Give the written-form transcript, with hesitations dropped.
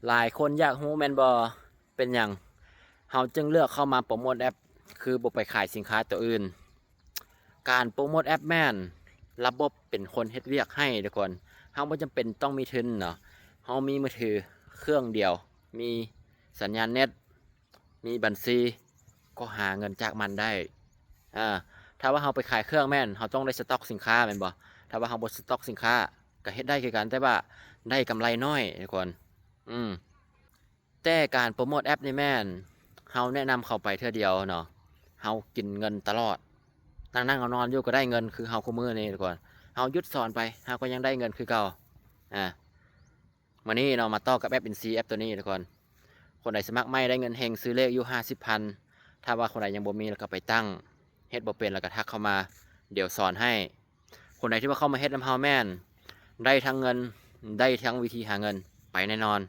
หลายคนอยากรู้แม่นบ่เป็นหยังเฮาจึงเลือกเข้ามาโปรโมทแอปคือบ่ไปขายสินค้าตัวอื่นการโปรโมทแอปแม่นระบบเป็นคนเฮ็ดเวียกให้ทุกคนเฮาบ่จำเป็นต้องมีทุนเนาะเฮามีมือถือเครื่องเดียวมีสัญญาณเน็ตมีบัญชีก็หาเงินจากมันได้อ่าถ้าว่าเฮาไปขายเครื่องแม่นเฮาต้องได้สต็อกสินค้าแม่นบ่ถ้าว่าเฮาบ่สต็อกสินค้าก็เฮ็ดได้คือกันแต่ว่าได้กำไรน้อยทุกคนอืม แต่การโปรโมทแอปนี่แม่นเฮาแนะนำเข้าไปเทื่อเดียวเนาะเฮากินเงินตลอดนั่งเอานอนอยู่ก็ได้เงินคือเฮาคู่มือนี่ทุกคนเฮาหยุดสอนไปเฮาก็ยังได้เงินคือเก่าอ่ามื้อนี้เนาะมาต่อกับแอป INSEE แอปตัวนี้ทุกคนคนใดสมัครใหม่ได้เงินเฮงซื้อเลขอยู่50,000ถ้าว่าคนใดยังบ่มีแล้วก็ไปตั้งเฮ็ดบ่เป็นแล้วก็ทักเข้ามาเดี๋ยวสอนให้คนใดที่ว่าเข้ามาเฮ็ดนำเฮาแม่นได้ทั้งเงินได้ทั้งวิธีหาเงินไปแน่นอน